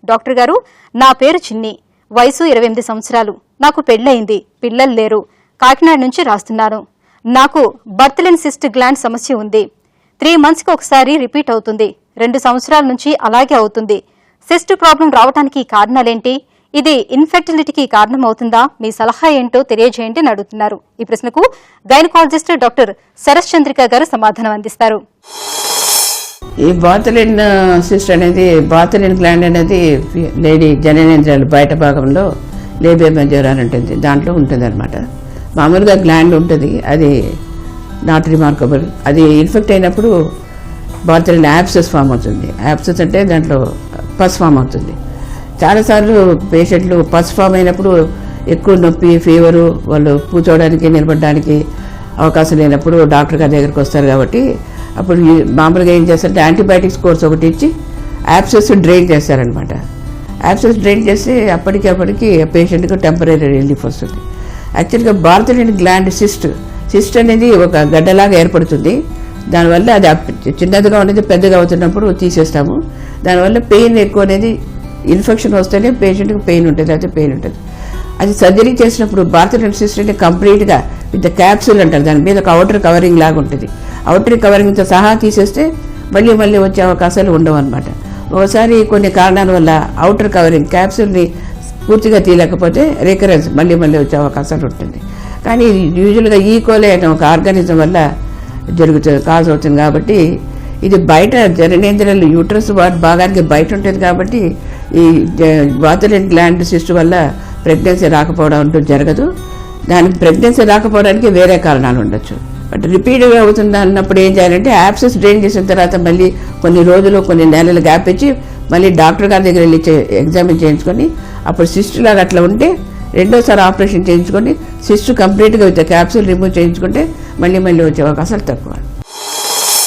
Doctor గారు, నా పేరు చిన్ని, వయసు 28 సంవత్సరాలు, నాకు పెళ్లయింది, పిల్లలు లేరు, కాకినాడ నుంచి రాస్తున్నాను. నాకు బర్త్లెన్ సిస్ట్ గ్లాండ్ సమస్య ఉంది. 3 monthsకి ఒకసారి రిపీట్ అవుతుంది. 2 సంవత్సరాల నుంచి అలాగే అవుతుంది. సిస్ట్ ప్రాబ్లం రావడానికి కారణాలేంటి? ఇది ఇన్ఫెర్టిలిటీకి కారణం అవుతుందా? మీ సలహా ఏంటో తెలియజేయండి అని అడుగుతున్నారు. ఈ ప్రశ్నకు గైనకాలజిస్ట్ డాక్టర్ శరత్ చంద్రిక గారు సమాధానం అందిస్తారు. ఈ బార్త్లెన్ సిస్ట్ అనేది, బార్త్లెన్ గ్లాండ్ అనేది లేడీ జననేంద్రియాలు బయట భాగంలో లేబియం మెజోరా అని ఉంటుంది, దాంట్లో ఉంటుంది అనమాట. మామూలుగా గ్లాండ్ ఉంటుంది, అది నాట్ రిమార్కబుల్. అది ఇన్ఫెక్ట్ అయినప్పుడు బార్త్లెన్ యాబ్సెస్ ఫామ్ అవుతుంది. యాబ్సెస్ అంటే దాంట్లో పస్ ఫామ్ అవుతుంది. చాలాసార్లు పేషెంట్లు పస్ ఫామ్ అయినప్పుడు ఎక్కువ నొప్పి, ఫీవరు, వాళ్ళు కూర్చోవడానికి నిలబడడానికి అవకాశం లేనప్పుడు డాక్టర్ గారి దగ్గరికి వస్తారు. కాబట్టి అప్పుడు మామూలుగా ఏం చేస్తారంటే యాంటీబయాటిక్స్ కోర్స్ ఒకటి ఇచ్చి యాబ్సెస్ డ్రైన్ చేస్తారనమాట. యాబ్సెస్ డ్రైన్ చేసి అప్పటికి పేషెంట్కి టెంపరీ రిలీఫ్ వస్తుంది. యాక్చువల్గా బార్త్లెన్ గ్లాండ్ సిస్ట్ అనేది ఒక గడ్డలాగా ఏర్పడుతుంది. దానివల్ల అది చిన్నదిగా ఉండేది పెద్దగా అవుతున్నప్పుడు తీసేస్తాము. దానివల్ల పెయిన్ ఎక్కువ అనేది, ఇన్ఫెక్షన్ వస్తేనే పేషెంట్కి పెయిన్ ఉంటుంది, అయితే పెయిన్ ఉంటుంది. అది సర్జరీ చేసినప్పుడు బార్త్లెన్ సిస్ట్ అంటే కంప్లీట్గా విత్ క్యాప్సూల్ అంటారు, దాని మీద ఒక అవుటర్ కవరింగ్ లాగా ఉంటుంది. అవుటర్ కవరింగ్తో సహా తీసేస్తే మళ్ళీ వచ్చే అవకాశాలు ఉండవు అనమాట. ఒకసారి కొన్ని కారణాల వల్ల అవుటర్ కవరింగ్ క్యాప్సూల్ని పూర్తిగా తీయలేకపోతే రికరెన్స్ మళ్ళీ వచ్చే అవకాశాలు ఉంటుంది. కానీ యూజువల్గా ఈకోలే అనే ఒక ఆర్గానిజం వల్ల కాజ్ అవుతుంది. కాబట్టి ఇది బయట జననేంద్రియాలు యూట్రస్ భాగానికి బయట ఉంటుంది. కాబట్టి ఈ బార్త్లెన్ గ్లాండ్ సిస్ట్ వల్ల ప్రెగ్నెన్సీ రాకపోవడం అంటూ జరగదు. దానికి ప్రెగ్నెన్సీ రాకపోవడానికి వేరే కారణాలు ఉండొచ్చు. బట్ రిపీట్గా అవుతుంది అన్నప్పుడు ఏం చేయాలంటే యాబ్సెస్ డ్రైన్ చేసిన తర్వాత మళ్ళీ కొన్ని రోజులు, కొన్ని నెలలు గ్యాప్ ఇచ్చి మళ్ళీ డాక్టర్ గారి దగ్గర వెళ్ళి ఎగ్జామిన్ చేయించుకొని, అప్పుడు సిస్ట్ లాగా అట్లా ఉంటే రెండోసారి ఆపరేషన్ చేయించుకొని సిస్ట్ కంప్లీట్గా విత్ క్యాప్సూల్ రిమూవ్ చేయించుకుంటే మళ్ళీ వచ్చే అవకాశాలు తక్కువ.